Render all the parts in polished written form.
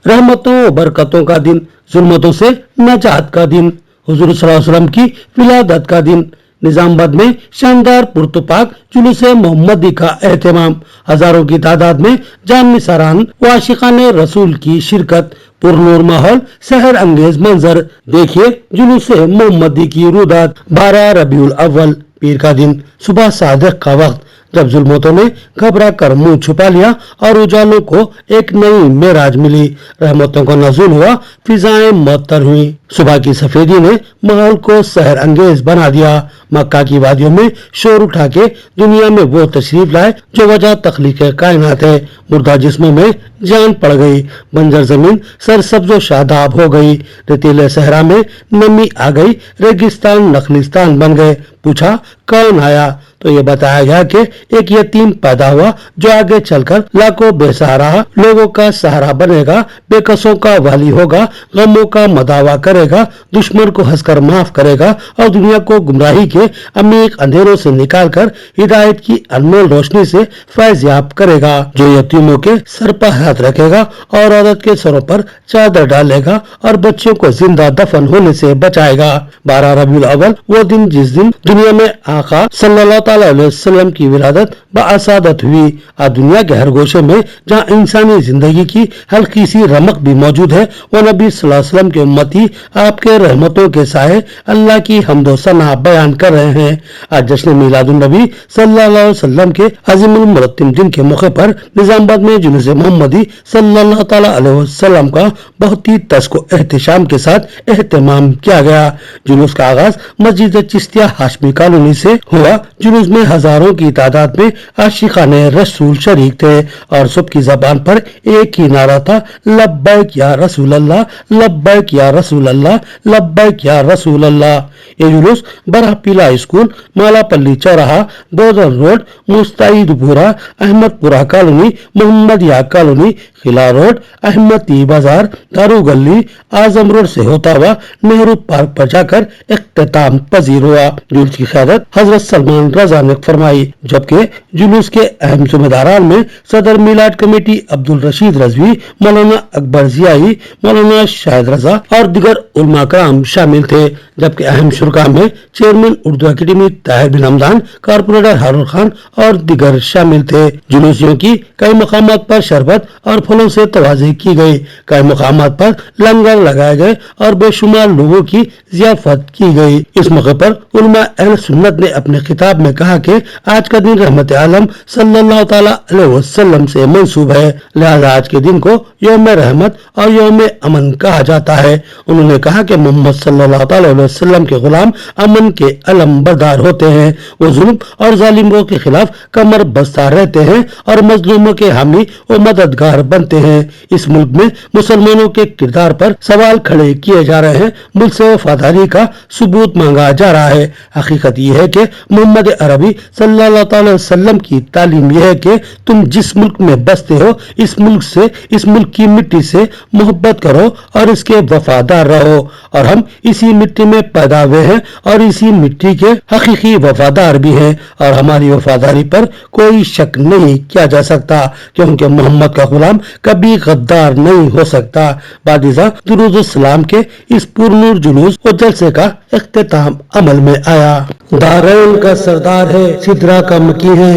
रहमतों और बरकतों का दिन, जुल्मतों से नजात का दिन, हुजूर सल्लल्लाहु अलैहि वसल्लम की विलादत का दिन। निजामाबाद में शानदार पुरतपाक जुलूस मोहम्मदी का एहतमाम, हजारों की तादाद में जान निसारान व आशिकान रसूल की शिरकत, पुरनूर माहौल, सहर अंगेज मंजर। देखिए जुलूस मोहम्मदी की रुदात। 12 रबीउल अव्वल, पीर का दिन, सुबह सादिक का वक्त, जब जुल्मतों ने घबरा कर मुंह छुपा लिया और उजालों को एक नई मेराज मिली, रहमतों का नज़ुल हुआ, फिजाएं मुअत्तर हुई। सुबह की सफेदी ने माहौल को सहर अंगेज बना दिया। मक्का की वादियों में शोर उठा के दुनिया में वो तशरीफ लाए जो वजह तख्लीक कायनात है। मुर्दा जिस्मों में जान पड़ गई, बंजर जमीन सरसब्ज व शादाब हो गई, रेतीले सहरा में नमी आ गई, रेगिस्तान नखलिस्तान बन गए। पूछा कौन आया, तो ये बताया गया कि एक यतीम पैदा हुआ जो आगे चलकर लाखों बेसहारा लोगों का सहारा बनेगा, बेकसों का वाली होगा, गमों का मदावा करेगा, दुश्मन को हंसकर माफ करेगा और दुनिया को गुमराही के अमीक अंधेरों से निकालकर हिदायत की अनमोल रोशनी से फैज़याब करेगा, जो यतीमों के सर पर हाथ रखेगा और औरत के सरों पर चादर डालेगा और बच्चों को जिंदा दफन होने से बचाएगा। 12 रबीउल अव्वल वो दिन जिस दिन दुनिया में आका सल्लल्लाहु अलैहि वसल्लम की विलादत बासादत हुई। आज दुनिया के हर गोशे में जहाँ इंसानी जिंदगी की हल्की सी रमक भी मौजूद है, वो नबी सल्लल्लाहु अलैहि वसल्लम के उम्मती आपके रहमतों के साए अल्लाह की हम्दो सना बयान कर रहे हैं। आज जश्न मिलादुन नबी सल्लल्लाहु अलैहि वसल्लम के अजीमुल मुरत्तिम दिन के मौके पर निजामाबाद में जुलूस मोहम्मदी सल्लल्लाहु अलैहि वसल्लम का बहुत ही तस्को एहतिशाम के साथ एहतमाम किया गया। जुलूस का आगाज मस्जिद चिश्तिया हाशमी कॉलोनी से हुआ। जुलूस में हजारों की तादाद में आशिकान रसूल शरीक थे और सबकी जबान पर एक ही नारा था, लब्बैक या रसूल अल्लाह, लब्बैक या रसूल अल्लाह, लब्बैक या रसूल अल्लाह। ये जुलूस बरहपीला स्कूल, मालापल्ली चौराहा, Bodhan road, Mustaidpura, Ahmadpura colony, Mohammadia colony, Qila road, Ahmadi Bazar, Daru गली, आजम रोड से होता हुआ नेहरू पार्क पर जाकर इख्तिताम पजीर हुआ। जुलूस की क़यादत हजरत सलमान रजा ने फरमाई, जबकि जुलूस के अहम जिम्मेदारान में सदर मिलाद कमेटी अब्दुल रशीद रजवी, मौलाना अकबर जियाई, मौलाना शाहिद रजा और दिगर उलमा कराम शामिल थे। जबकि अहम शुरा में चेयरमैन उर्दू अकेडमी ताहिर बिन हमदान, कारपोरेटर हारून खान और दिगर शामिल थे। जुलूसियों की कई मकामात पर शरबत और फलों से तवाज़ी की गई, कई मकामात पर लंगर लगाए गए और बेशुमार लोगों की जियाफत की गई। इस मौके पर उलमा अहले सुन्नत ने अपने खिताब में कहा कि आज का दिन रहमत आलम सल्लल्लाहु अलैहि वसल्लम से मंसूब है, लिहाजा आज के दिन को यौम रहमत और यौम अमन कहा जाता है। उन्होंने कहा कि मोहम्मद सल्लल्लाहु अलैहि वसल्लम के गुलाम अमन के अलम बरदार होते हैं, वो जुल्म और जालिमों के खिलाफ कमर बस्ता रहते हैं और मजलूमों के हामी और मददगार बनते हैं। इस मुल्क में मुसलमानों के किरदार पर सवाल खड़े किए जा रहे हैं, मुल्क से वफादारी का सबूत मांगा जा रहा है। हकीकत यह है कि मोहम्मद अरबी सल्लल्लाहु अलैहि वसल्लम की तालीम यह है कि तुम जिस मुल्क में बसते हो, इस मुल्क से, इस मुल्क की मिट्टी से मोहब्बत करो और इसके वफादार रहो, और हम इसी मिट्टी में पैदा हुए हैं और इसी मिट्टी के हकीकी वफादार भी हैं और हमारी वफादारी पर कोई शक नहीं किया जा सकता, क्योंकि मोहम्मद का गुलाम कभी गद्दार नहीं हो सकता। बादिजा दुरूद सलाम के इस पुरनूर जुलूस और जलसे का इख्तिताम अमल में आया। दारैन का सरदार है, सिदरा का मकी है,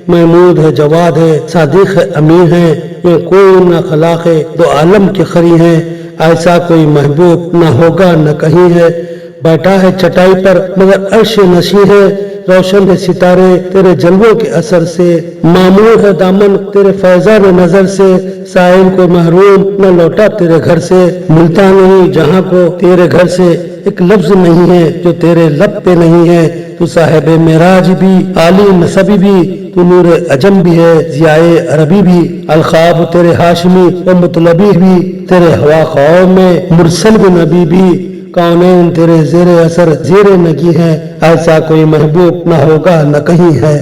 महमूद है, जवाद है, सादिक है, अमीर है, ये कोई न खलाक है, दो आलम के खरी है, ऐसा कोई महबूब न होगा न कहीं है, बैठा है चटाई पर मगर अर्श नशी है, रोशन है सितारे तेरे जलवों के असर से, मामूर है दामन तेरे फैजान नजर से, साहिल को महरूम न लौटा तेरे घर से, मिलता नहीं जहां को तेरे घर से, एक लफ्ज नहीं है जो तेरे लब पे नहीं है, तू साहिब मेराज भी, आली नसबी भी, तू नूर अजम भी है, जियाए अरबी भी, अलखाब तेरे हाशमी व मुतलबी भी, तेरे हवा ख्वाओं में मुरसल भी नबी भी, कौनैन तेरे ज़ेरे असर ज़ेरे नगी है, ऐसा कोई महबूब न होगा न कहीं है।